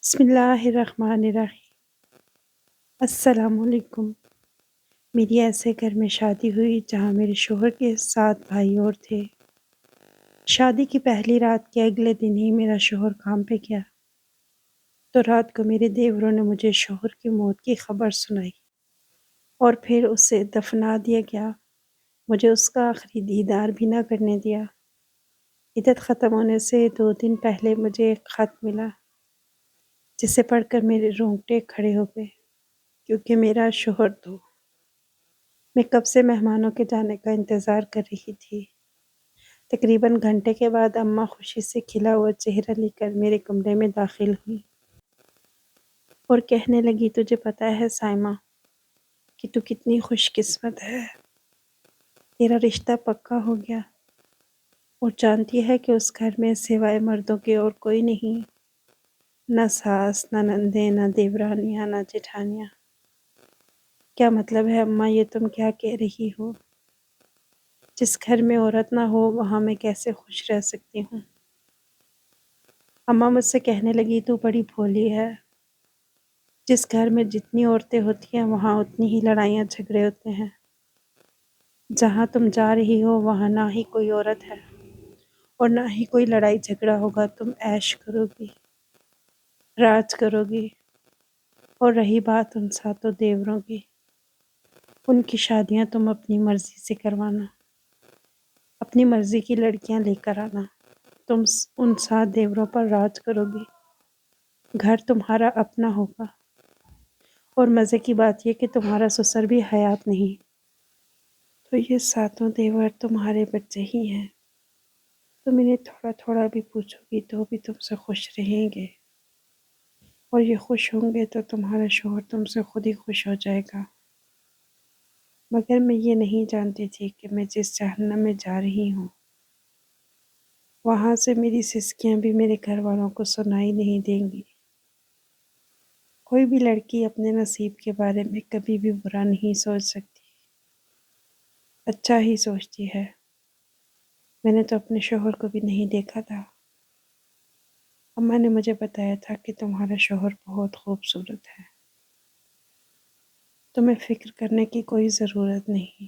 بسم اللہ الرحمن الرحیم۔ السلام علیکم۔ میری ایسے گھر میں شادی ہوئی جہاں میرے شوہر کے 7 بھائی اور تھے۔ شادی کی پہلی رات کے اگلے دن ہی میرا شوہر کام پہ گیا تو رات کو میرے دیوروں نے مجھے شوہر کی موت کی خبر سنائی اور پھر اسے دفنا دیا گیا۔ مجھے اس کا آخری دیدار بھی نہ کرنے دیا۔ عدت ختم ہونے سے 2 دن پہلے مجھے ایک خط ملا جسے پڑھ کر میرے رونگٹے کھڑے ہو گئے، کیونکہ میرا شوہر تو میں کب سے مہمانوں کے جانے کا انتظار کر رہی تھی۔ تقریباً گھنٹے کے بعد اماں خوشی سے کھلا ہوا چہرہ لے کر میرے کمرے میں داخل ہوئی اور کہنے لگی، تجھے پتہ ہے سائمہ کہ تو کتنی خوش قسمت ہے، تیرا رشتہ پکا ہو گیا اور جانتی ہے کہ اس گھر میں سوائے مردوں کے اور کوئی نہیں، نہ ساس، نہ نندیں، نہ دیورانیاں، نہ جٹھانیاں۔ کیا مطلب ہے اماں، یہ تم کیا کہہ رہی ہو؟ جس گھر میں عورت نہ ہو وہاں میں کیسے خوش رہ سکتی ہوں؟ اماں مجھ سے کہنے لگی، تو بڑی بھولی ہے، جس گھر میں جتنی عورتیں ہوتی ہیں وہاں اتنی ہی لڑائیاں جھگڑے ہوتے ہیں۔ جہاں تم جا رہی ہو وہاں نہ ہی کوئی عورت ہے اور نہ ہی کوئی لڑائی جھگڑا ہوگا، تم عیش کرو گی، راج کرو گی۔ اور رہی بات ان 7 دیوروں کی، ان کی شادیاں تم اپنی مرضی سے کروانا، اپنی مرضی کی لڑکیاں لے کر آنا، تم ان 7 دیوروں پر راج کرو گی، گھر تمہارا اپنا ہوگا۔ اور مزے کی بات یہ کہ تمہارا سسر بھی حیات نہیں، تو یہ 7 دیور تمہارے بچے ہی ہیں۔ تم انہیں تھوڑا تھوڑا بھی پوچھو گی تو بھی تم سے خوش رہیں گے، اور یہ خوش ہوں گے تو تمہارا شوہر تم سے خود ہی خوش ہو جائے گا۔ مگر میں یہ نہیں جانتی تھی کہ میں جس جہنم میں جا رہی ہوں وہاں سے میری سسکیاں بھی میرے گھر والوں کو سنائی نہیں دیں گی۔ کوئی بھی لڑکی اپنے نصیب کے بارے میں کبھی بھی برا نہیں سوچ سکتی، اچھا ہی سوچتی ہے۔ میں نے تو اپنے شوہر کو بھی نہیں دیکھا تھا۔ اماں نے مجھے بتایا تھا کہ تمہارا شوہر بہت خوبصورت ہے، تمہیں فکر کرنے کی کوئی ضرورت نہیں،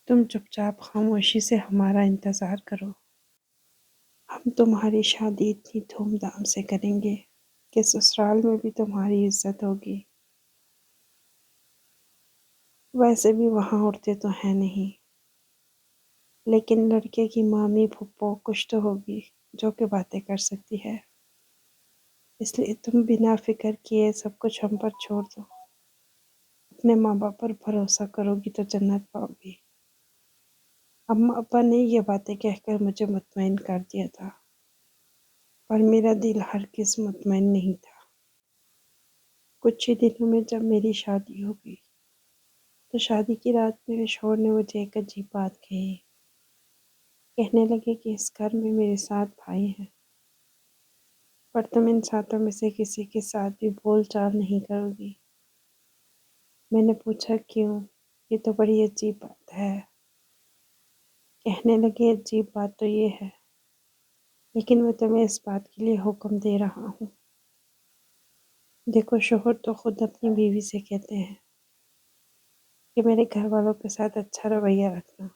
تم چپ چاپ خاموشی سے ہمارا انتظار کرو۔ ہم تمہاری شادی اتنی دھوم دھام سے کریں گے کہ سسرال میں بھی تمہاری عزت ہوگی۔ ویسے بھی وہاں عورتیں تو ہیں نہیں، لیکن لڑکے کی مامی پھپھو کچھ تو ہوگی جو کہ باتیں کر سکتی ہے، اس لیے تم بنا فکر کیے سب کچھ ہم پر چھوڑ دو۔ اپنے ماں باپ پر بھروسہ کرو گی تو جنت پاؤ گی۔ اماں ابا نے یہ باتیں کہہ کر مجھے مطمئن کر دیا تھا، پر میرا دل ہرگز مطمئن نہیں تھا۔ کچھ ہی دنوں میں جب میری شادی ہو گئی تو شادی کی رات میرے شوہر نے مجھے ایک عجیب بات کہی۔ کہنے لگے کہ اس گھر میں میرے 7 بھائی ہیں، پر تم ان 7 میں سے کسی کے ساتھ بھی بول چال نہیں کرو گی۔ میں نے پوچھا کیوں؟ یہ تو بڑی عجیب بات ہے۔ کہنے لگے، عجیب بات تو یہ ہے، لیکن میں تمہیں اس بات کے لیے حکم دے رہا ہوں۔ دیکھو، شوہر تو خود اپنی بیوی سے کہتے ہیں کہ میرے گھر والوں کے ساتھ اچھا رویہ رکھنا۔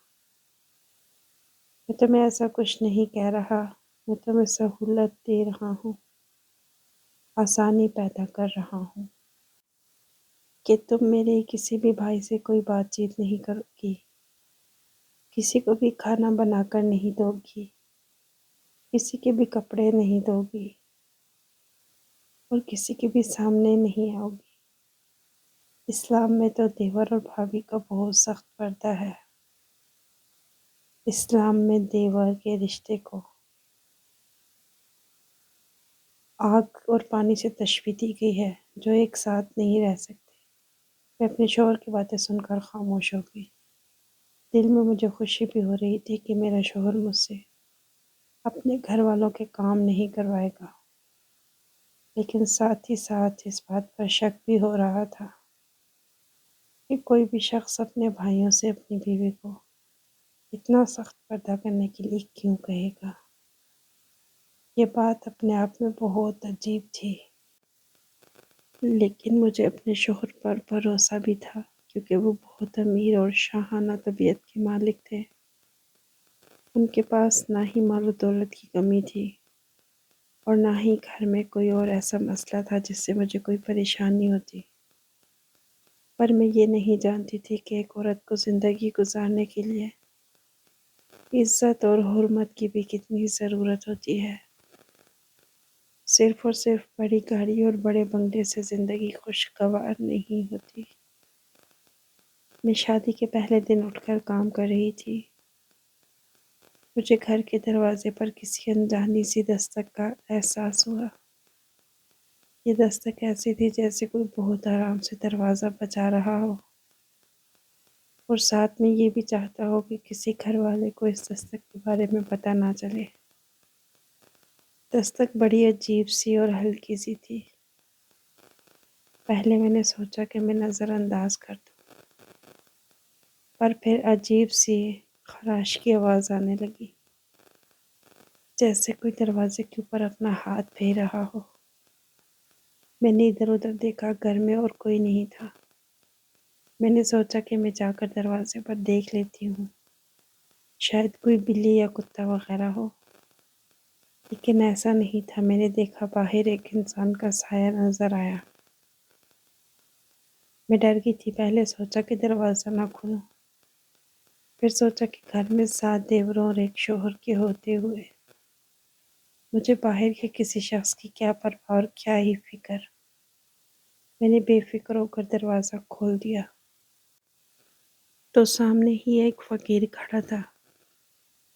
میں تمہیں ایسا کچھ نہیں کہہ رہا، میں تمہیں سہولت دے رہا ہوں، آسانی پیدا کر رہا ہوں کہ تم میرے کسی بھی بھائی سے کوئی بات چیت نہیں کرو گی، کسی کو بھی کھانا بنا کر نہیں دو گی، کسی کے بھی کپڑے نہیں دو گی، اور کسی کے بھی سامنے نہیں آؤ گی۔ اسلام میں تو دیور اور بھابھی کا بہت سخت پردہ ہے۔ اسلام میں دیور کے رشتے کو آگ اور پانی سے تشبیہ دی گئی ہے، جو ایک ساتھ نہیں رہ سکتے۔ میں اپنے شوہر کی باتیں سن کر خاموش ہو گئی۔ دل میں مجھے خوشی بھی ہو رہی تھی کہ میرا شوہر مجھ سے اپنے گھر والوں کے کام نہیں کروائے گا، لیکن ساتھ ہی ساتھ اس بات پر شک بھی ہو رہا تھا کہ کوئی بھی شخص اپنے بھائیوں سے اپنی بیوی کو اتنا سخت پردہ کرنے کے لیے کیوں کہے گا۔ یہ بات اپنے آپ میں بہت عجیب تھی، لیکن مجھے اپنے شوہر پر بھروسہ بھی تھا کیونکہ وہ بہت امیر اور شاہانہ طبیعت کے مالک تھے۔ ان کے پاس نہ ہی مال و دولت کی کمی تھی اور نہ ہی گھر میں کوئی اور ایسا مسئلہ تھا جس سے مجھے کوئی پریشانی ہوتی۔ پر میں یہ نہیں جانتی تھی کہ ایک عورت کو زندگی گزارنے کے لیے عزت اور حرمت کی بھی کتنی ضرورت ہوتی ہے۔ صرف اور صرف بڑی گاڑی اور بڑے بنگلے سے زندگی خوشگوار نہیں ہوتی۔ میں شادی کے پہلے دن اٹھ کر کام کر رہی تھی، مجھے گھر کے دروازے پر کسی انجانی سی دستک کا احساس ہوا۔ یہ دستک ایسی تھی جیسے کوئی بہت آرام سے دروازہ بجا رہا ہو اور ساتھ میں یہ بھی چاہتا ہو کہ کسی گھر والے کو اس دستک کے بارے میں پتہ نہ چلے۔ دستک بڑی عجیب سی اور ہلکی سی تھی۔ پہلے میں نے سوچا کہ میں نظر انداز کر دوں، پر پھر عجیب سی خراش کی آواز آنے لگی، جیسے کوئی دروازے کے اوپر اپنا ہاتھ پھیر رہا ہو۔ میں نے ادھر ادھر دیکھا، گھر میں اور کوئی نہیں تھا۔ میں نے سوچا کہ میں جا کر دروازے پر دیکھ لیتی ہوں، شاید کوئی بلی یا کتا وغیرہ ہو، لیکن ایسا نہیں تھا۔ میں نے دیکھا باہر ایک انسان کا سایہ نظر آیا۔ میں ڈر گئی تھی، پہلے سوچا کہ دروازہ نہ کھولوں، پھر سوچا کہ گھر میں 7 دیوروں اور ایک شوہر کے ہوتے ہوئے مجھے باہر کے کسی شخص کی کیا پرواہ اور کیا ہی فکر۔ میں نے بے فکر ہو کر دروازہ کھول دیا تو سامنے ہی ایک فقیر کھڑا تھا۔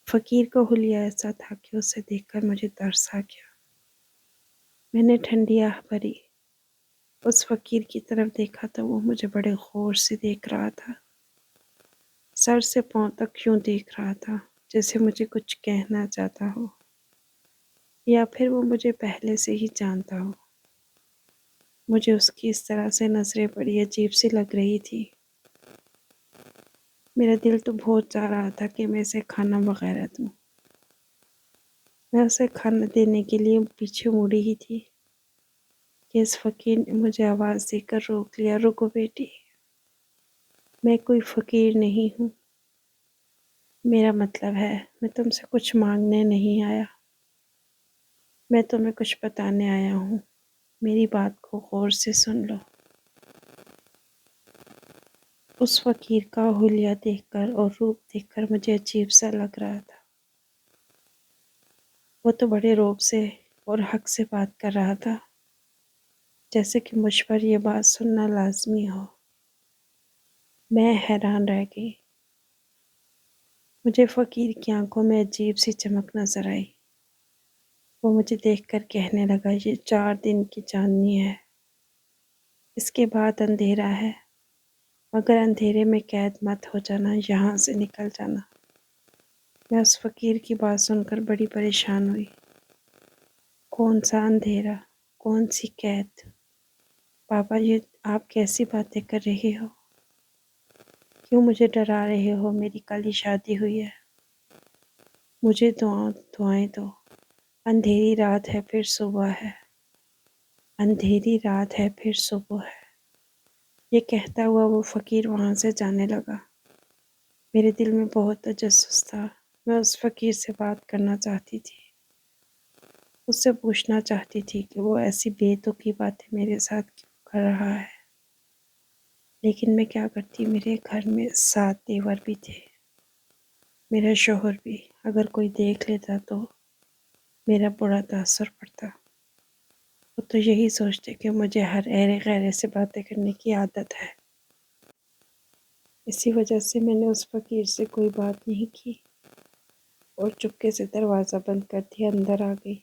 فقیر کا حلیہ ایسا تھا کہ اسے دیکھ کر مجھے ترس آ گیا۔ میں نے ٹھنڈی آہ بھری، اس فقیر کی طرف دیکھا تو وہ مجھے بڑے غور سے دیکھ رہا تھا، سر سے پاؤں تک یوں دیکھ رہا تھا جیسے مجھے کچھ کہنا چاہتا ہو، یا پھر وہ مجھے پہلے سے ہی جانتا ہو۔ مجھے اس کی اس طرح سے نظریں بڑی عجیب سی لگ رہی تھی۔ میرا دل تو بہت چاہ رہا تھا کہ میں اسے کھانا وغیرہ دوں۔ میں اسے کھانا دینے کے لیے پیچھے مڑی ہی تھی کہ اس فقیر نے مجھے آواز دے کر روک لیا، رکو بیٹی، میں کوئی فقیر نہیں ہوں، میرا مطلب ہے میں تم سے کچھ مانگنے نہیں آیا، میں تمہیں کچھ بتانے آیا ہوں، میری بات کو غور سے سن لو۔ اس فقیر کا حلیہ دیکھ کر اور روپ دیکھ کر مجھے عجیب سا لگ رہا تھا۔ وہ تو بڑے روب سے اور حق سے بات کر رہا تھا، جیسے کہ مجھ پر یہ بات سننا لازمی ہو۔ میں حیران رہ گئی۔ مجھے فقیر کی آنکھوں میں عجیب سی چمک نظر آئی۔ وہ مجھے دیکھ کر کہنے لگا، یہ 4 دن کی چاندنی ہے، اس کے بعد اندھیرا ہے، مگر اندھیرے میں قید مت ہو جانا، یہاں سے نکل جانا۔ میں اس فقیر کی بات سن کر بڑی پریشان ہوئی۔ کون سا اندھیرا، کون سی قید؟ بابا، یہ آپ کیسی باتیں کر رہے ہو؟ کیوں مجھے ڈرا رہے ہو؟ میری کل ہی شادی ہوئی ہے، مجھے دعائیں دو۔ اندھیری رات ہے پھر صبح ہے، اندھیری رات ہے پھر صبح ہے۔ یہ کہتا ہوا وہ فقیر وہاں سے جانے لگا۔ میرے دل میں بہت تجسس تھا، میں اس فقیر سے بات کرنا چاہتی تھی، اس سے پوچھنا چاہتی تھی کہ وہ ایسی بے تکی باتیں میرے ساتھ کیوں کر رہا ہے، لیکن میں کیا کرتی، میرے گھر میں 7 دیور بھی تھے، میرا شوہر بھی، اگر کوئی دیکھ لیتا تو میرا برا تاثر پڑتا۔ وہ تو یہی سوچتے کہ مجھے ہر ایرے غیرے سے باتیں کرنے کی عادت ہے۔ اسی وجہ سے میں نے اس فقیر سے کوئی بات نہیں کی اور چپکے سے دروازہ بند کر دیا، اندر آ گئی۔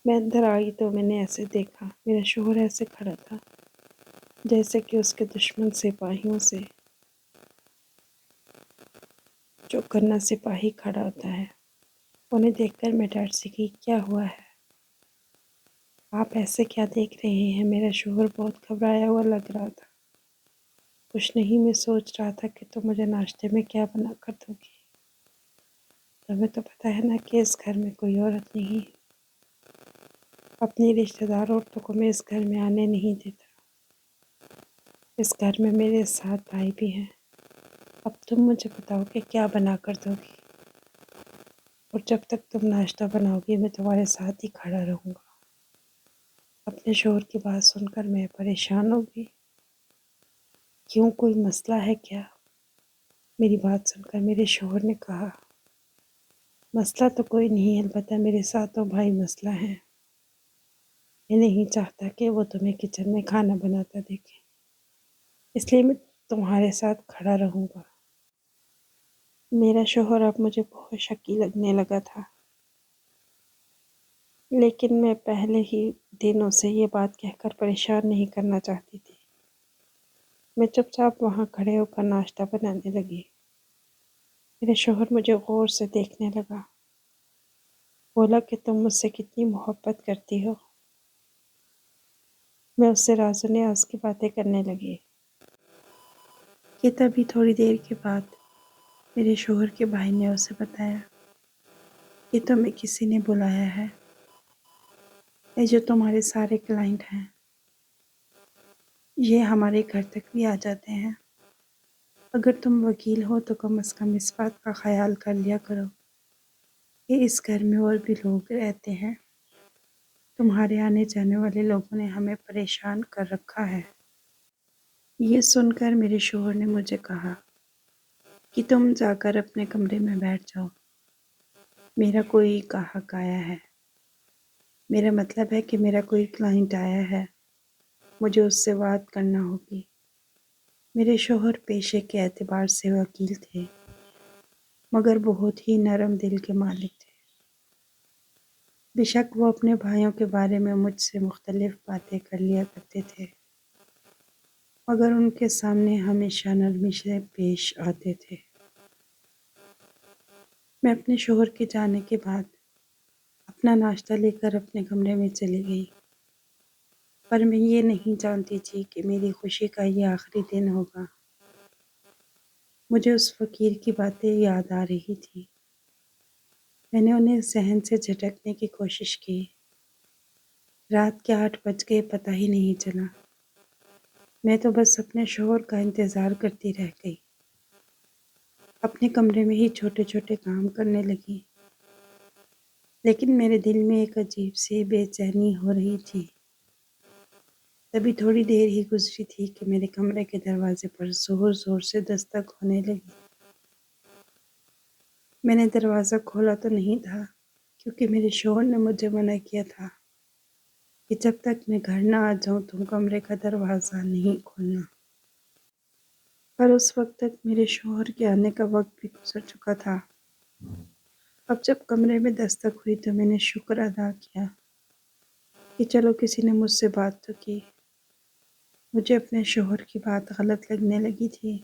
میں اندر آئی تو میں نے ایسے دیکھا، میرا شوہر ایسے کھڑا تھا جیسے کہ اس کے دشمن سپاہیوں سے چوکنا سپاہی کھڑا ہوتا ہے۔ انہیں دیکھ کر میں ڈر سی گئی، کیا ہوا ہے؟ آپ ایسے کیا دیکھ رہے ہیں؟ میرا شوہر بہت گھبرایا ہوا لگ رہا تھا۔ کچھ نہیں، میں سوچ رہا تھا کہ تم مجھے ناشتے میں کیا بنا کر دو گی۔ تمہیں تو پتہ ہے نا کہ اس گھر میں کوئی عورت نہیں، اپنی رشتہ دار عورتوں کو میں اس گھر میں آنے نہیں دیتا۔ اس گھر میں میرے 7 بھائی بھی ہیں۔ اب تم مجھے بتاؤ کہ کیا بنا کر دو گی، اور جب تک تم ناشتہ بناؤ گی میں تمہارے ساتھ ہی کھڑا رہوں گا۔ اپنے شوہر کی بات سن کر میں پریشان ہو گئی۔ کیوں، کوئی مسئلہ ہے کیا؟ میری بات سن کر میرے شوہر نے کہا، مسئلہ تو کوئی نہیں، البتہ میرے ساتوں بھائی مسئلہ ہیں۔ میں نہیں چاہتا کہ وہ تمہیں کچن میں کھانا بناتا دیکھیں، اس لیے میں تمہارے ساتھ کھڑا رہوں گا۔ میرا شوہر اب مجھے بہت شکی لگنے لگا تھا، لیکن میں پہلے ہی دن اسے یہ بات کہہ کر پریشان نہیں کرنا چاہتی تھی۔ میں چپ چاپ وہاں کھڑے ہو کر ناشتہ بنانے لگی۔ میرے شوہر مجھے غور سے دیکھنے لگا، بولا کہ تم مجھ سے کتنی محبت کرتی ہو۔ میں اس سے راز و نیاز کی باتیں کرنے لگی کہ تبھی تھوڑی دیر کے بعد میرے شوہر کے بھائی نے اسے بتایا کہ تمہیں کسی نے بلایا ہے، یہ جو تمہارے سارے کلائنٹ ہیں یہ ہمارے گھر تک بھی آ جاتے ہیں۔ اگر تم وکیل ہو تو کم از کم اس بات کا خیال کر لیا کرو کہ اس گھر میں اور بھی لوگ رہتے ہیں۔ تمہارے آنے جانے والے لوگوں نے ہمیں پریشان کر رکھا ہے۔ یہ سن کر میرے شوہر نے مجھے کہا کہ تم جا کر اپنے کمرے میں بیٹھ جاؤ، میرا کوئی گاہک آیا ہے، میرا مطلب ہے کہ میرا کوئی کلائنٹ آیا ہے، مجھے اس سے بات کرنا ہوگی۔ میرے شوہر پیشے کے اعتبار سے وکیل تھے، مگر بہت ہی نرم دل کے مالک تھے۔ بے شک وہ اپنے بھائیوں کے بارے میں مجھ سے مختلف باتیں کر لیا کرتے تھے، مگر ان کے سامنے ہمیشہ نرمی سے پیش آتے تھے۔ میں اپنے شوہر کے جانے کے بعد اپنا ناشتہ لے کر اپنے کمرے میں چلی گئی، پر میں یہ نہیں جانتی تھی کہ میری خوشی کا یہ آخری دن ہوگا۔ مجھے اس فقیر کی باتیں یاد آ رہی تھی۔ میں نے انہیں ذہن سے جھٹکنے کی کوشش کی۔ رات کے 8 بج گئے، پتہ ہی نہیں چلا۔ میں تو بس اپنے شوہر کا انتظار کرتی رہ گئی۔ اپنے کمرے میں ہی چھوٹے چھوٹے کام کرنے لگی، لیکن میرے دل میں ایک عجیب سی بے چینی ہو رہی تھی۔ تبھی تھوڑی دیر ہی گزری تھی کہ میرے کمرے کے دروازے پر زور زور سے دستک ہونے لگی۔ میں نے دروازہ کھولا تو نہیں تھا، کیونکہ میرے شوہر نے مجھے منع کیا تھا کہ جب تک میں گھر نہ آ جاؤں تم کمرے کا دروازہ نہیں کھولنا۔ پر اس وقت تک میرے شوہر کے آنے کا وقت بھی گزر چکا تھا۔ اب جب کمرے میں دستک ہوئی تو میں نے شکر ادا کیا کہ چلو کسی نے مجھ سے بات تو کی۔ مجھے اپنے شوہر کی بات غلط لگنے لگی تھی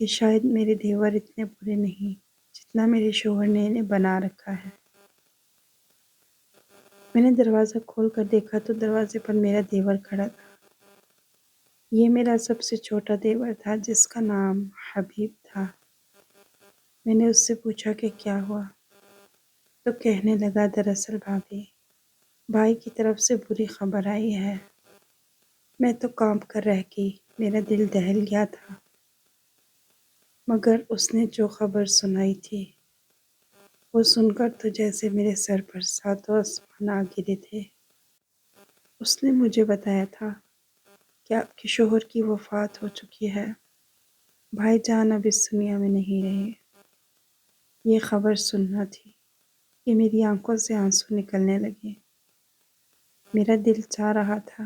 کہ شاید میرے دیور اتنے برے نہیں جتنا میرے شوہر نے انہیں بنا رکھا ہے۔ میں نے دروازہ کھول کر دیکھا تو دروازے پر میرا دیور کھڑا تھا۔ یہ میرا سب سے چھوٹا دیور تھا جس کا نام حبیب تھا۔ میں نے اس سے پوچھا کہ کیا ہوا، تو کہنے لگا، دراصل بھابھی، بھائی کی طرف سے بری خبر آئی ہے۔ میں تو کانپ کر رہ گئی، میرا دل دہل گیا تھا، مگر اس نے جو خبر سنائی تھی وہ سن کر تو جیسے میرے سر پر ساتوں آسمان آ گرے تھے۔ اس نے مجھے بتایا تھا کہ آپ کے شوہر کی وفات ہو چکی ہے، بھائی جان اب اس دنیا میں نہیں رہے۔ یہ خبر سننا تھی کہ میری آنکھوں سے آنسو نکلنے لگے۔ میرا دل چاہ رہا تھا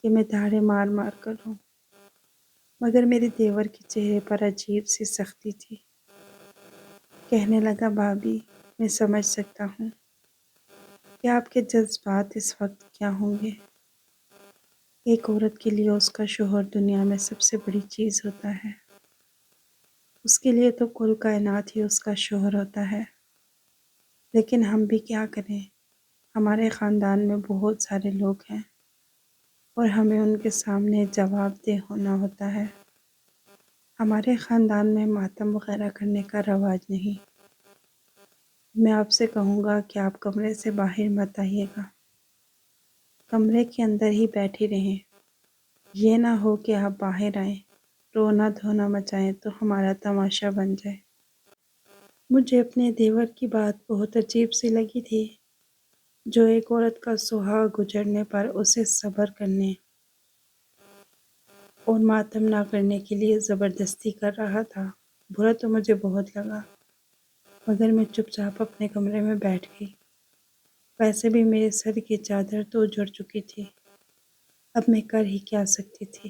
کہ میں دھاڑے مار مار کر روں، مگر میرے دیور کے چہرے پر عجیب سی سختی تھی۔ کہنے لگا، بھابھی، میں سمجھ سکتا ہوں کہ آپ کے جذبات اس وقت کیا ہوں گے۔ ایک عورت کے لیے اس کا شوہر دنیا میں سب سے بڑی چیز ہوتا ہے۔ اس کے لیے تو کل کائنات ہی اس کا شوہر ہوتا ہے۔ لیکن ہم بھی کیا کریں، ہمارے خاندان میں بہت سارے لوگ ہیں اور ہمیں ان کے سامنے جواب دہ ہونا ہوتا ہے۔ ہمارے خاندان میں ماتم وغیرہ کرنے کا رواج نہیں۔ میں آپ سے کہوں گا کہ آپ کمرے سے باہر مت آئیے گا، کمرے کے اندر ہی بیٹھی رہیں۔ یہ نہ ہو کہ آپ باہر آئیں، رونا دھونا مچائیں تو ہمارا تماشا بن جائے۔ مجھے اپنے دیور کی بات بہت عجیب سی لگی تھی، جو ایک عورت کا سہاگ گزرنے پر اسے صبر کرنے اور ماتم نہ کرنے کے لیے زبردستی کر رہا تھا۔ برا تو مجھے بہت لگا، مگر میں چپ چاپ اپنے کمرے میں بیٹھ گئی۔ ویسے بھی میرے سر کی چادر تو جڑ چکی تھی، اب میں کر ہی کیا سکتی تھی۔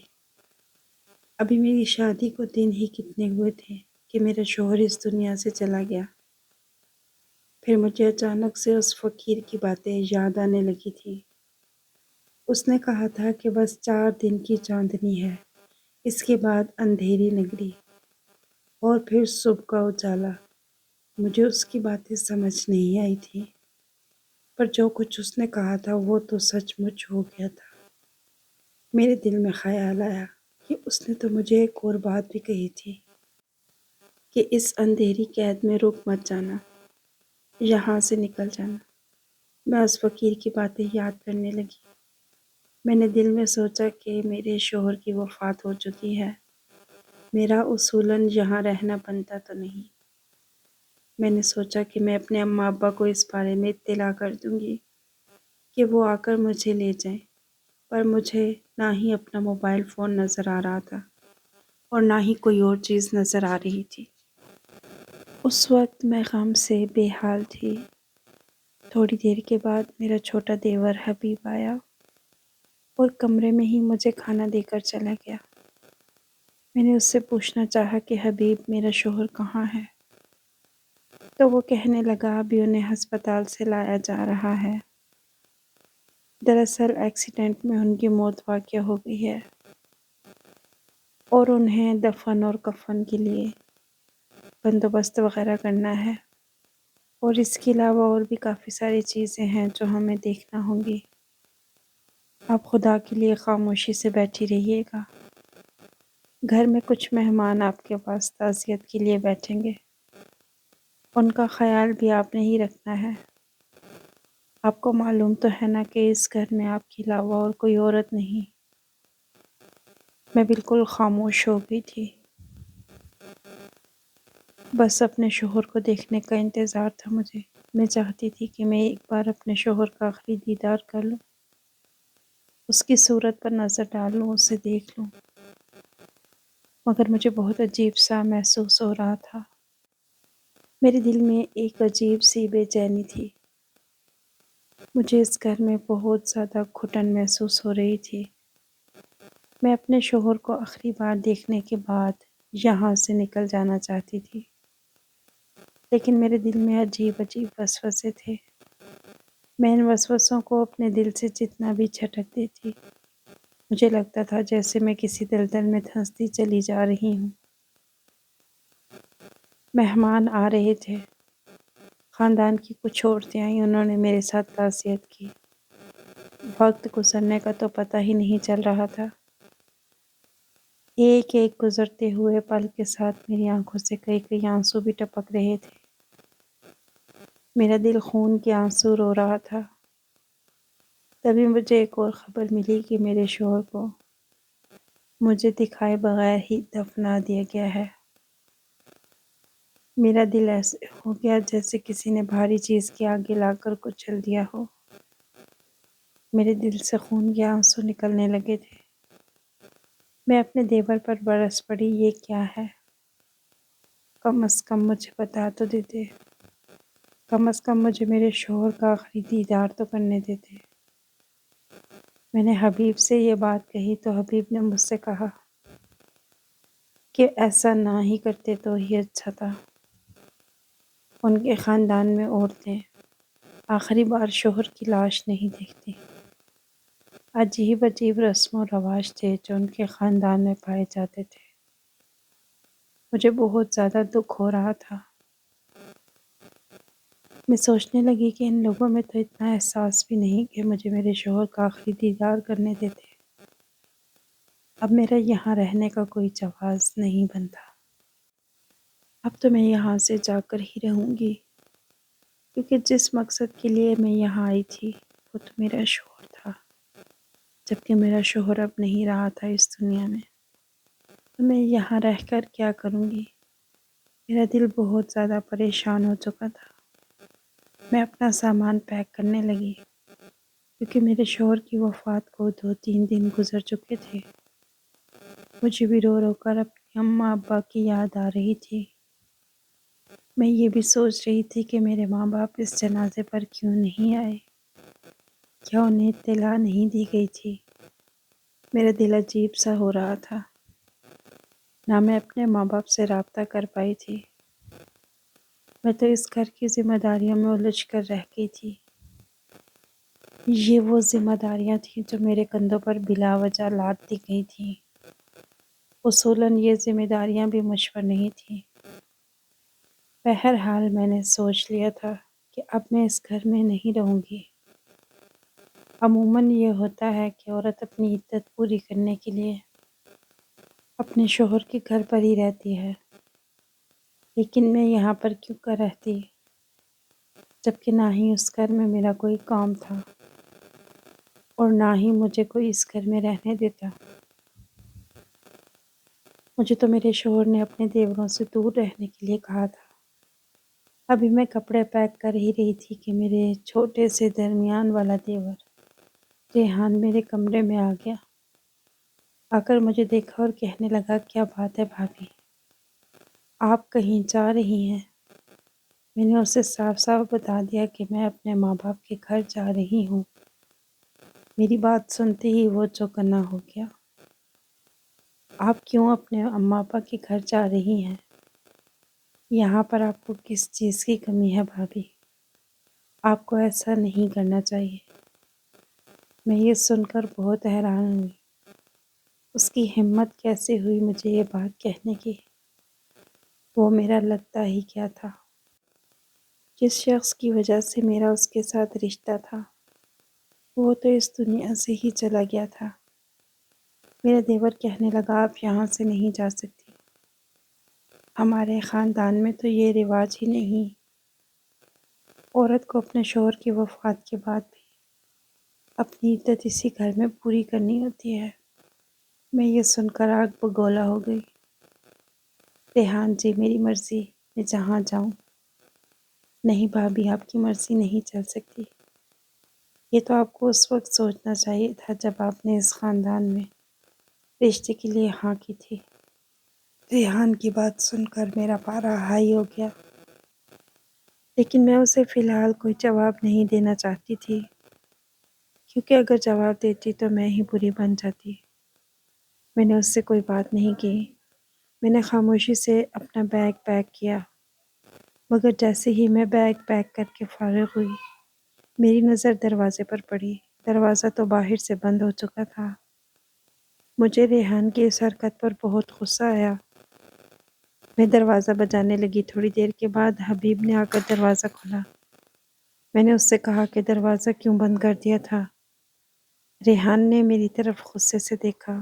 ابھی میری شادی کو دن ہی کتنے ہوئے تھے کہ میرا شوہر اس دنیا سے چلا گیا۔ پھر مجھے اچانک سے اس فقیر کی باتیں یاد آنے لگی تھی۔ اس نے کہا تھا کہ بس 4 دن کی چاندنی ہے، اس کے بعد اندھیری نگری اور پھر صبح کا اجالا۔ مجھے اس کی باتیں سمجھ نہیں آئی تھی، پر جو کچھ اس نے کہا تھا وہ تو سچ مچ ہو گیا تھا۔ میرے دل میں خیال آیا کہ اس نے تو مجھے ایک اور بات بھی کہی تھی کہ اس اندھیری قید میں رک مت جانا، یہاں سے نکل جانا۔ میں اس فقیر کی باتیں یاد کرنے لگی۔ میں نے دل میں سوچا کہ میرے شوہر کی وفات ہو چکی ہے، میرا اصولاً یہاں رہنا بنتا تو نہیں۔ میں نے سوچا کہ میں اپنے اماں ابا کو اس بارے میں اطلاع کر دوں گی کہ وہ آ کر مجھے لے جائیں، پر مجھے نہ ہی اپنا موبائل فون نظر آ رہا تھا اور نہ ہی کوئی اور چیز نظر آ رہی تھی۔ اس وقت میں غم سے بے حال تھی۔ تھوڑی دیر کے بعد میرا چھوٹا دیور حبیب آیا اور کمرے میں ہی مجھے کھانا دے کر چلا گیا۔ میں نے اس سے پوچھنا چاہا کہ حبیب، میرا شوہر کہاں ہے؟ تو وہ کہنے لگا ابھی انہیں ہسپتال سے لایا جا رہا ہے۔ دراصل ایکسیڈنٹ میں ان کی موت واقع ہو گئی ہے اور انہیں دفن اور کفن کے لیے بندوبست وغیرہ کرنا ہے، اور اس کے علاوہ اور بھی کافی ساری چیزیں ہیں جو ہمیں دیکھنا ہوں گی۔ آپ خدا کے لیے خاموشی سے بیٹھی رہیے گا، گھر میں کچھ مہمان آپ کے پاس تعزیت کے لیے بیٹھیں گے، ان کا خیال بھی آپ نے ہی رکھنا ہے۔ آپ کو معلوم تو ہے نا کہ اس گھر میں آپ کے علاوہ اور کوئی عورت نہیں۔ میں بالکل خاموش ہو گئی تھی، بس اپنے شوہر کو دیکھنے کا انتظار تھا مجھے۔ میں چاہتی تھی کہ میں ایک بار اپنے شوہر کا آخری دیدار کر لوں، اس کی صورت پر نظر ڈال لوں، اسے دیکھ لوں، مگر مجھے بہت عجیب سا محسوس ہو رہا تھا۔ میرے دل میں ایک عجیب سی بے چینی تھی، مجھے اس گھر میں بہت زیادہ گھٹن محسوس ہو رہی تھی۔ میں اپنے شوہر کو آخری بار دیکھنے کے بعد یہاں سے نکل جانا چاہتی تھی، لیکن میرے دل میں عجیب عجیب وسوسے تھے۔ میں ان وسوسوں کو اپنے دل سے جتنا بھی جھٹک دیتی، مجھے لگتا تھا جیسے میں کسی دلدل میں دھنستی چلی جا رہی ہوں۔ مہمان آ رہے تھے، خاندان کی کچھ عورتیں آئیں، انہوں نے میرے ساتھ تعزیت کی۔ وقت گزرنے کا تو پتہ ہی نہیں چل رہا تھا۔ ایک ایک گزرتے ہوئے پل کے ساتھ میری آنکھوں سے کئی کئی آنسو بھی ٹپک رہے تھے۔ میرا دل خون کے آنسو رو رہا تھا۔ تبھی مجھے ایک اور خبر ملی کہ میرے شوہر کو مجھے دکھائے بغیر ہی دفنا دیا گیا ہے۔ میرا دل ایسے ہو گیا جیسے کسی نے بھاری چیز کے آگے لا کر کچل دیا ہو۔ میرے دل سے خون کے آنسو نکلنے لگے تھے۔ میں اپنے دیور پر برس پڑی، یہ کیا ہے؟ کم از کم مجھے بتا تو دیتے، کم از کم مجھے میرے شوہر کا آخری دیدار تو کرنے دیتے۔ میں نے حبیب سے یہ بات کہی تو حبیب نے مجھ سے کہا کہ ایسا نہ ہی کرتے تو ہی اچھا تھا۔ ان کے خاندان میں عورتیں آخری بار شوہر کی لاش نہیں دیکھتی۔ عجیب عجیب رسم و رواج تھے جو ان کے خاندان میں پائے جاتے تھے۔ مجھے بہت زیادہ دکھ ہو رہا تھا۔ میں سوچنے لگی کہ ان لوگوں میں تو اتنا احساس بھی نہیں کہ مجھے میرے شوہر کا آخری دیدار کرنے دیتے۔ اب میرا یہاں رہنے کا کوئی جواز نہیں بنتا۔ اب تو میں یہاں سے جا کر ہی رہوں گی۔ کیونکہ جس مقصد کے لیے میں یہاں آئی تھی وہ تو میرا شوہر تھا، جبکہ میرا شوہر اب نہیں رہا تھا اس دنیا میں، تو میں یہاں رہ کر کیا کروں گی؟ میرا دل بہت زیادہ پریشان ہو چکا تھا۔ میں اپنا سامان پیک کرنے لگی کیونکہ میرے شوہر کی وفات کو 2-3 دن گزر چکے تھے۔ مجھے بھی رو رو کر اپنے اماں ابا کی یاد آ رہی تھی۔ میں یہ بھی سوچ رہی تھی کہ میرے ماں باپ اس جنازے پر کیوں نہیں آئے؟ کیا انہیں اطلاع نہیں دی گئی تھی؟ میرا دل عجیب سا ہو رہا تھا۔ نہ میں اپنے ماں باپ سے رابطہ کر پائی تھی۔ میں تو اس گھر کی ذمہ داریوں میں الجھ کر رہ گئی تھی۔ یہ وہ ذمہ داریاں تھیں جو میرے کندھوں پر بلا وجہ لاد دی گئی تھیں۔ اصولاً یہ ذمہ داریاں بھی مجھ پر نہیں تھیں۔ بہرحال میں نے سوچ لیا تھا کہ اب میں اس گھر میں نہیں رہوں گی۔ عموماً یہ ہوتا ہے کہ عورت اپنی عدت پوری کرنے کے لیے اپنے شوہر کے گھر پر ہی رہتی ہے، لیکن میں یہاں پر کیوں کر رہتی جبکہ نہ ہی اس گھر میں میرا کوئی کام تھا اور نہ ہی مجھے کوئی اس گھر میں رہنے دیتا۔ مجھے تو میرے شوہر نے اپنے دیوروں سے دور رہنے کے لیے کہا تھا۔ ابھی میں کپڑے پیک کر ہی رہی تھی کہ میرے چھوٹے سے درمیان والا دیور ریحان میرے کمرے میں آ گیا۔ آ کر مجھے دیکھا اور کہنے لگا، کیا بات ہے بھابھی، آپ کہیں جا رہی ہیں؟ میں نے اسے صاف صاف بتا دیا کہ میں اپنے ماں باپ کے گھر جا رہی ہوں۔ میری بات سنتے ہی وہ چوکنا ہو گیا۔ آپ کیوں اپنے اماں ابا کے گھر جا رہی ہیں؟ یہاں پر آپ کو کس چیز کی کمی ہے بھابھی؟ آپ کو ایسا نہیں کرنا چاہیے۔ میں یہ سن کر بہت حیران ہوئی۔ اس کی ہمت کیسے ہوئی مجھے یہ بات کہنے کی؟ وہ میرا لگتا ہی کیا تھا؟ جس شخص کی وجہ سے میرا اس کے ساتھ رشتہ تھا وہ تو اس دنیا سے ہی چلا گیا تھا۔ میرا دیور کہنے لگا، آپ یہاں سے نہیں جا سکتی۔ ہمارے خاندان میں تو یہ رواج ہی نہیں۔ عورت کو اپنے شوہر کی وفات کے بعد بھی اپنی عدت اسی گھر میں پوری کرنی ہوتی ہے۔ میں یہ سن کر آگ بگولا ہو گئی۔ ریحان جی، میری مرضی، میں جہاں جاؤں۔ نہیں بھابھی، آپ کی مرضی نہیں چل سکتی۔ یہ تو آپ کو اس وقت سوچنا چاہیے تھا جب آپ نے اس خاندان میں رشتے کے لیے ہاں کی تھی۔ ریحان کی بات سن کر میرا پارا ہائی ہو گیا، لیکن میں اسے فی الحال کوئی جواب نہیں دینا چاہتی تھی، کیونکہ اگر جواب دیتی تو میں ہی بری بن جاتی۔ میں نے اس سے کوئی بات نہیں کی۔ میں نے خاموشی سے اپنا بیگ پیک کیا، مگر جیسے ہی میں بیگ پیک کر کے فارغ ہوئی، میری نظر دروازے پر پڑی۔ دروازہ تو باہر سے بند ہو چکا تھا۔ مجھے ریحان کی اس حرکت پر بہت غصہ آیا۔ میں دروازہ بجانے لگی۔ تھوڑی دیر کے بعد حبیب نے آ کر دروازہ کھولا۔ میں نے اس سے کہا کہ دروازہ کیوں بند کر دیا تھا؟ ریحان نے میری طرف غصے سے دیکھا،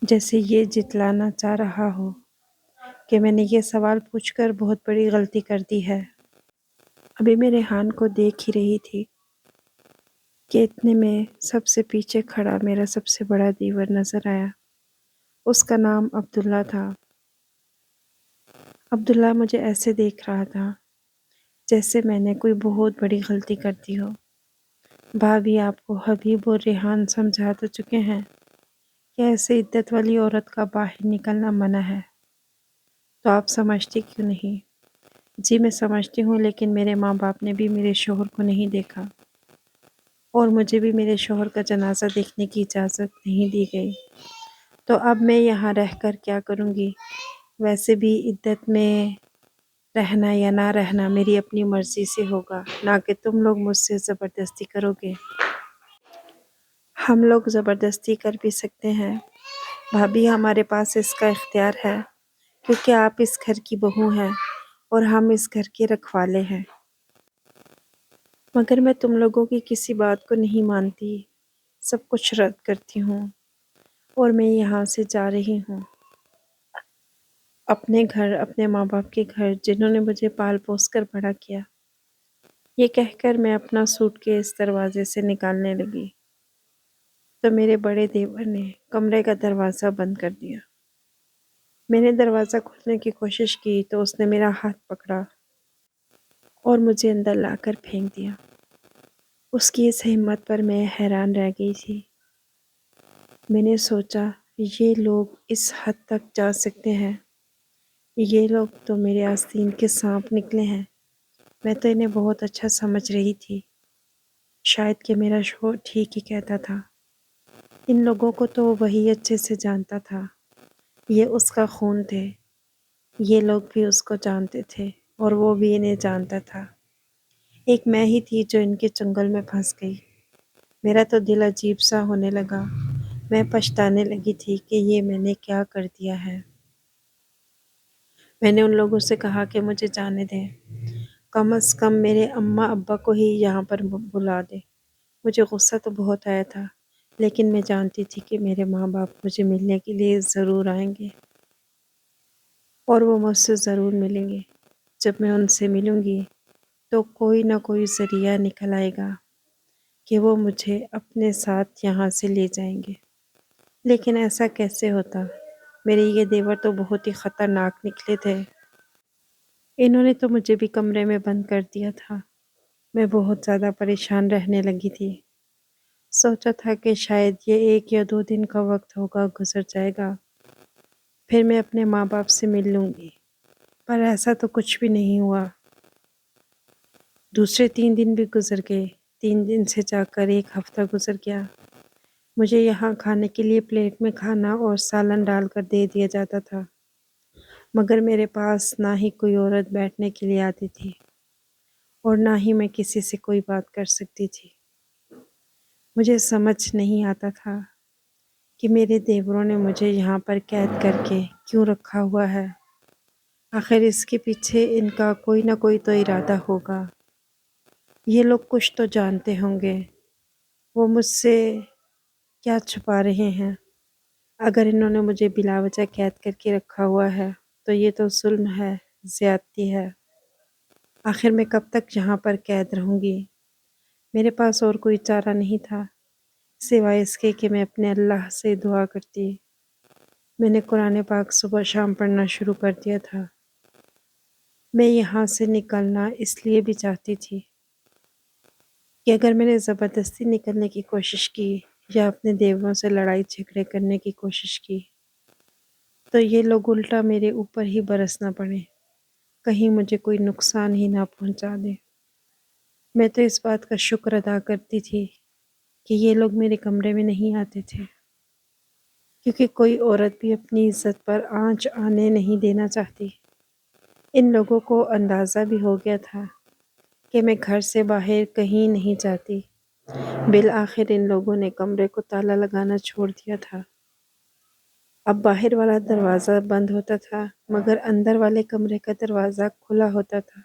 جیسے یہ جتلانا چاہ رہا ہو کہ میں نے یہ سوال پوچھ کر بہت بڑی غلطی کر دی ہے۔ ابھی میں ریحان کو دیکھ ہی رہی تھی کہ اتنے میں سب سے پیچھے کھڑا میرا سب سے بڑا دیور نظر آیا۔ اس کا نام عبداللہ تھا۔ عبداللہ مجھے ایسے دیکھ رہا تھا جیسے میں نے کوئی بہت بڑی غلطی کر دی ہو۔ بھابھی، آپ کو حبیب اور ریحان سمجھا تو چکے ہیں کہ ایسے عدت والی عورت کا باہر نکلنا منع ہے، تو آپ سمجھتی کیوں نہیں؟ جی میں سمجھتی ہوں، لیکن میرے ماں باپ نے بھی میرے شوہر کو نہیں دیکھا اور مجھے بھی میرے شوہر کا جنازہ دیکھنے کی اجازت نہیں دی گئی، تو اب میں یہاں رہ کر کیا کروں گی؟ ویسے بھی عدت میں رہنا یا نہ رہنا میری اپنی مرضی سے ہوگا، نہ کہ تم لوگ مجھ سے زبردستی کرو گے۔ ہم لوگ زبردستی کر بھی سکتے ہیں بھابھی، ہمارے پاس اس کا اختیار ہے، کیونکہ آپ اس گھر کی بہو ہیں اور ہم اس گھر کے رکھوالے ہیں۔ مگر میں تم لوگوں کی کسی بات کو نہیں مانتی، سب کچھ رد کرتی ہوں اور میں یہاں سے جا رہی ہوں، اپنے گھر، اپنے ماں باپ کے گھر، جنہوں نے مجھے پال پوس کر بڑا کیا۔ یہ کہہ کر میں اپنا سوٹ کیس دروازے سے نکالنے لگی تو میرے بڑے دیور نے کمرے کا دروازہ بند کر دیا۔ میں نے دروازہ کھولنے کی کوشش کی تو اس نے میرا ہاتھ پکڑا اور مجھے اندر لا کر پھینک دیا۔ اس کی اس ہمت پر میں حیران رہ گئی تھی۔ میں نے سوچا یہ لوگ اس حد تک جا سکتے ہیں، یہ لوگ تو میرے آستین کے سانپ نکلے ہیں۔ میں تو انہیں بہت اچھا سمجھ رہی تھی، شاید کہ میرا شوہر ٹھیک ہی کہتا تھا۔ ان لوگوں کو تو وہی اچھے سے جانتا تھا، یہ اس کا خون تھے، یہ لوگ بھی اس کو جانتے تھے اور وہ بھی انہیں جانتا تھا۔ ایک میں ہی تھی جو ان کے چنگل میں پھنس گئی۔ میرا تو دل عجیب سا ہونے لگا، میں پچھتانے لگی تھی کہ یہ میں نے کیا کر دیا ہے۔ میں نے ان لوگوں سے کہا کہ مجھے جانے دیں، کم از کم میرے اماں ابا کو ہی یہاں پر بلا دے۔ مجھے غصہ تو بہت آیا تھا، لیکن میں جانتی تھی کہ میرے ماں باپ مجھے ملنے کے لیے ضرور آئیں گے اور وہ مجھ سے ضرور ملیں گے۔ جب میں ان سے ملوں گی تو کوئی نہ کوئی ذریعہ نکل آئے گا کہ وہ مجھے اپنے ساتھ یہاں سے لے جائیں گے۔ لیکن ایسا کیسے ہوتا؟ میرے یہ دیور تو بہت ہی خطرناک نکلے تھے۔ انہوں نے تو مجھے بھی کمرے میں بند کر دیا تھا۔ میں بہت زیادہ پریشان رہنے لگی تھی۔ سوچا تھا کہ شاید یہ 1 یا 2 دن کا وقت ہوگا، گزر جائے گا، پھر میں اپنے ماں باپ سے مل لوں گی، پر ایسا تو کچھ بھی نہیں ہوا۔ دوسرے 3 دن بھی گزر گئے، 3 دن سے جا کر 1 ہفتہ گزر گیا۔ مجھے یہاں کھانے کے لیے پلیٹ میں کھانا اور سالن ڈال کر دے دیا جاتا تھا، مگر میرے پاس نہ ہی کوئی عورت بیٹھنے کے لیے آتی تھی اور نہ ہی میں کسی سے کوئی بات کر سکتی تھی۔ مجھے سمجھ نہیں آتا تھا کہ میرے دیوروں نے مجھے یہاں پر قید کر کے کیوں رکھا ہوا ہے۔ آخر اس کے پیچھے ان کا کوئی نہ کوئی تو ارادہ ہوگا۔ یہ لوگ کچھ تو جانتے ہوں گے، وہ مجھ سے کیا چھپا رہے ہیں؟ اگر انہوں نے مجھے بلا وجہ قید کر کے رکھا ہوا ہے تو یہ تو ظلم ہے، زیادتی ہے۔ آخر میں کب تک یہاں پر قید رہوں گی؟ میرے پاس اور کوئی چارہ نہیں تھا سوائے اس کے کہ میں اپنے اللہ سے دعا کرتی۔ میں نے قرآن پاک صبح شام پڑھنا شروع کر دیا تھا۔ میں یہاں سے نکلنا اس لیے بھی چاہتی تھی کہ اگر میں نے زبردستی نکلنے کی کوشش کی یا اپنے دیوروں سے لڑائی جھگڑے کرنے کی کوشش کی تو یہ لوگ الٹا میرے اوپر ہی برس نہ پڑے، کہیں مجھے کوئی نقصان ہی نہ پہنچا دے۔ میں تو اس بات کا شکر ادا کرتی تھی کہ یہ لوگ میرے کمرے میں نہیں آتے تھے، کیونکہ کوئی عورت بھی اپنی عزت پر آنچ آنے نہیں دینا چاہتی۔ ان لوگوں کو اندازہ بھی ہو گیا تھا کہ میں گھر سے باہر کہیں نہیں جاتی۔ بالآخر ان لوگوں نے کمرے کو تالا لگانا چھوڑ دیا تھا۔ اب باہر والا دروازہ بند ہوتا تھا مگر اندر والے کمرے کا دروازہ کھلا ہوتا تھا۔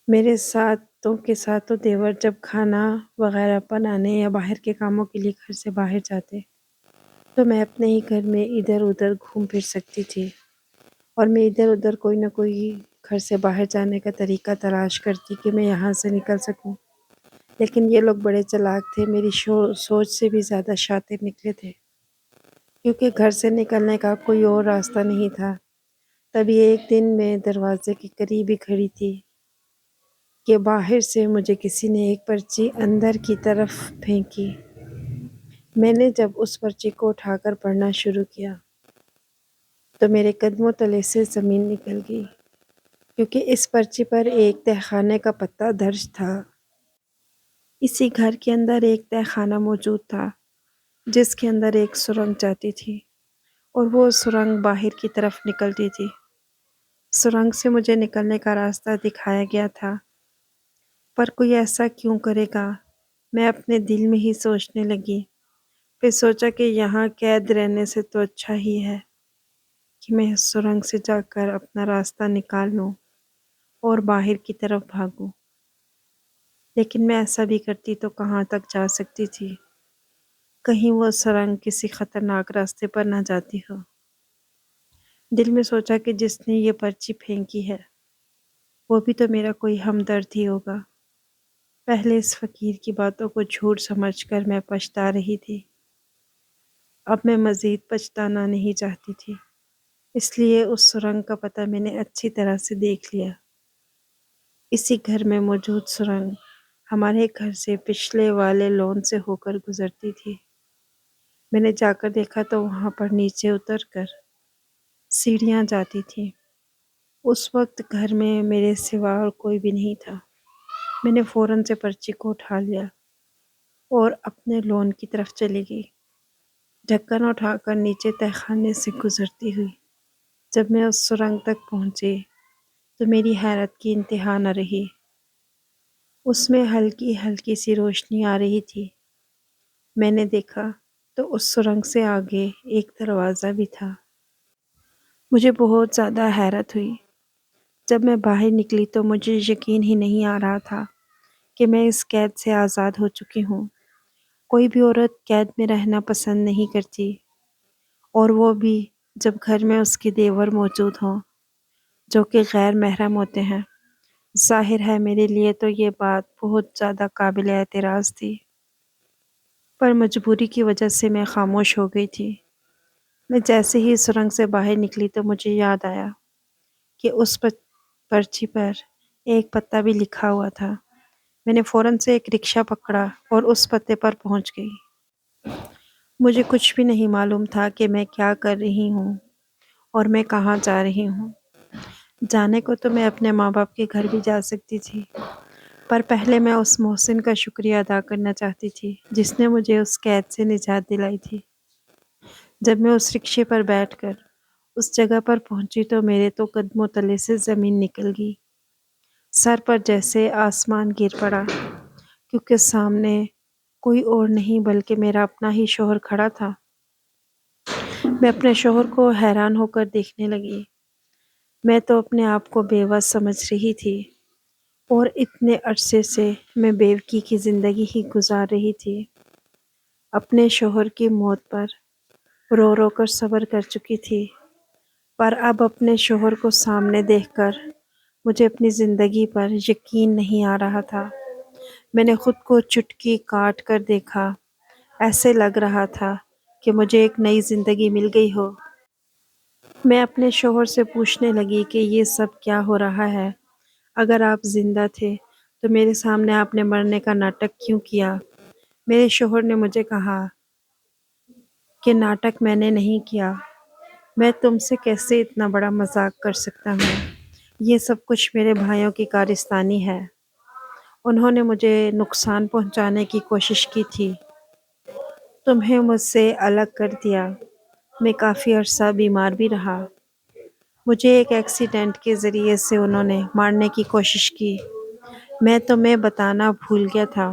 میرے ساتھوں کے ساتھوں دیور جب کھانا وغیرہ بنانے یا باہر کے کاموں کے لیے گھر سے باہر جاتے تو میں اپنے ہی گھر میں ادھر ادھر گھوم پھر سکتی تھی، اور میں ادھر ادھر کوئی نہ کوئی گھر سے باہر جانے کا طریقہ تلاش کرتی کہ میں یہاں سے نکل سکوں۔ لیکن یہ لوگ بڑے چلاک تھے، میری سوچ سے بھی زیادہ شاطر نکلے تھے، کیونکہ گھر سے نکلنے کا کوئی اور راستہ نہیں تھا۔ تبھی ایک دن میں دروازے کے قریب ہی کھڑی تھی کہ باہر سے مجھے کسی نے ایک پرچی اندر کی طرف پھینکی۔ میں نے جب اس پرچی کو اٹھا کر پڑھنا شروع کیا تو میرے قدموں تلے سے زمین نکل گئی، کیونکہ اس پرچی پر ایک تہہ خانے کا پتہ درج تھا۔ اسی گھر کے اندر ایک تہہ خانہ موجود تھا جس کے اندر ایک سرنگ جاتی تھی اور وہ سرنگ باہر کی طرف نکلتی تھی۔ سرنگ سے مجھے نکلنے کا راستہ دکھایا گیا تھا، پر کوئی ایسا کیوں کرے گا؟ میں اپنے دل میں ہی سوچنے لگی۔ پھر سوچا کہ یہاں قید رہنے سے تو اچھا ہی ہے کہ میں اس سرنگ سے جا کر اپنا راستہ نکال لوں اور باہر کی طرف بھاگوں۔ لیکن میں ایسا بھی کرتی تو کہاں تک جا سکتی تھی؟ کہیں وہ سرنگ کسی خطرناک راستے پر نہ جاتی ہو۔ دل میں سوچا کہ جس نے یہ پرچی پھینکی ہے وہ بھی تو میرا کوئی ہمدرد ہی ہوگا۔ پہلے اس فقیر کی باتوں کو جھوٹ سمجھ کر میں پچھتا رہی تھی، اب میں مزید پچھتانا نہیں چاہتی تھی، اس لیے اس سرنگ کا پتہ میں نے اچھی طرح سے دیکھ لیا۔ اسی گھر میں موجود سرنگ ہمارے گھر سے پچھلے والے لون سے ہو کر گزرتی تھی۔ میں نے جا کر دیکھا تو وہاں پر نیچے اتر کر سیڑھیاں جاتی تھیں۔ اس وقت گھر میں میرے سوا اور کوئی بھی نہیں تھا۔ میں نے فوراً سے پرچی کو اٹھا لیا اور اپنے لون کی طرف چلی گئی، ڈھکن اٹھا کر نیچے تہہ خانے سے گزرتی ہوئی۔ جب میں اس سرنگ تک پہنچی تو میری حیرت کی انتہا نہ رہی۔ اس میں ہلکی ہلکی سی روشنی آ رہی تھی۔ میں نے دیکھا تو اس سرنگ سے آگے ایک دروازہ بھی تھا۔ مجھے بہت زیادہ حیرت ہوئی۔ جب میں باہر نکلی تو مجھے یقین ہی نہیں آ رہا تھا کہ میں اس قید سے آزاد ہو چکی ہوں۔ کوئی بھی عورت قید میں رہنا پسند نہیں کرتی، اور وہ بھی جب گھر میں اس کے دیور موجود ہوں جو کہ غیر محرم ہوتے ہیں۔ ظاہر ہے میرے لیے تو یہ بات بہت زیادہ قابل اعتراض تھی، پر مجبوری کی وجہ سے میں خاموش ہو گئی تھی۔ میں جیسے ہی سرنگ سے باہر نکلی تو مجھے یاد آیا کہ اس پرچی پر ایک پتہ بھی لکھا ہوا تھا۔ میں نے فوراً سے ایک رکشہ پکڑا اور اس پتے پر پہنچ گئی۔ مجھے کچھ بھی نہیں معلوم تھا کہ میں کیا کر رہی ہوں اور میں کہاں جا رہی ہوں۔ جانے کو تو میں اپنے ماں باپ کے گھر بھی جا سکتی تھی، پر پہلے میں اس محسن کا شکریہ ادا کرنا چاہتی تھی جس نے مجھے اس قید سے نجات دلائی تھی۔ جب میں اس رکشے پر بیٹھ کر اس جگہ پر پہنچی تو میرے تو قدموں تلے سے زمین نکل گئی۔ سر پر جیسے آسمان گر پڑا، کیونکہ سامنے کوئی اور نہیں بلکہ میرا اپنا ہی شوہر کھڑا تھا۔ میں اپنے شوہر کو حیران ہو کر دیکھنے لگی۔ میں تو اپنے آپ کو بیوہ سمجھ رہی تھی، اور اتنے عرصے سے میں بیوگی کی زندگی ہی گزار رہی تھی۔ اپنے شوہر کی موت پر رو رو کر صبر کر چکی تھی، پر اب اپنے شوہر کو سامنے دیکھ کر مجھے اپنی زندگی پر یقین نہیں آ رہا تھا۔ میں نے خود کو چٹکی کاٹ کر دیکھا، ایسے لگ رہا تھا کہ مجھے ایک نئی زندگی مل گئی ہو۔ میں اپنے شوہر سے پوچھنے لگی کہ یہ سب کیا ہو رہا ہے؟ اگر آپ زندہ تھے تو میرے سامنے آپ نے مرنے کا ناٹک کیوں کیا؟ میرے شوہر نے مجھے کہا کہ ناٹک میں نے نہیں کیا، میں تم سے کیسے اتنا بڑا مذاق کر سکتا ہوں؟ یہ سب کچھ میرے بھائیوں کی کارستانی ہے، انہوں نے مجھے نقصان پہنچانے کی کوشش کی تھی، تمہیں مجھ سے الگ کر دیا۔ میں کافی عرصہ بیمار بھی رہا، مجھے ایک ایکسیڈنٹ کے ذریعے سے انہوں نے مارنے کی کوشش کی۔ میں تمہیں بتانا بھول گیا تھا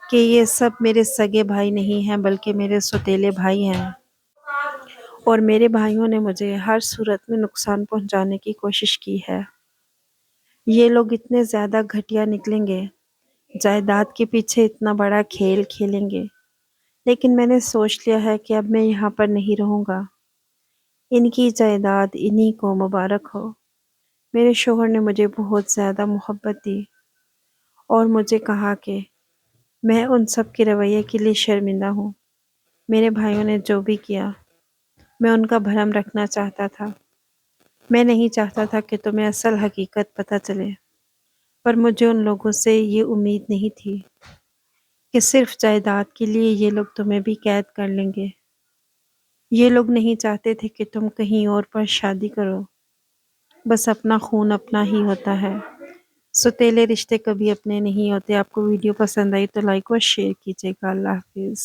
کہ یہ سب میرے سگے بھائی نہیں ہیں بلکہ میرے سوتیلے بھائی ہیں، اور میرے بھائیوں نے مجھے ہر صورت میں نقصان پہنچانے کی کوشش کی ہے۔ یہ لوگ اتنے زیادہ گھٹیا نکلیں گے، جائیداد کے پیچھے اتنا بڑا کھیل کھیلیں گے، لیکن میں نے سوچ لیا ہے کہ اب میں یہاں پر نہیں رہوں گا۔ ان کی جائیداد انہی کو مبارک ہو۔ میرے شوہر نے مجھے بہت زیادہ محبت دی اور مجھے کہا کہ میں ان سب کے رویے کے لیے شرمندہ ہوں۔ میرے بھائیوں نے جو بھی کیا، میں ان کا بھرم رکھنا چاہتا تھا۔ میں نہیں چاہتا تھا کہ تمہیں اصل حقیقت پتہ چلے، پر مجھے ان لوگوں سے یہ امید نہیں تھی کہ صرف جائیداد کے لیے یہ لوگ تمہیں بھی قید کر لیں گے۔ یہ لوگ نہیں چاہتے تھے کہ تم کہیں اور پر شادی کرو، بس اپنا خون اپنا ہی ہوتا ہے، سوتیلے رشتے کبھی اپنے نہیں ہوتے۔ آپ کو ویڈیو پسند آئی تو لائک اور شیئر کیجیے گا۔ اللہ حافظ۔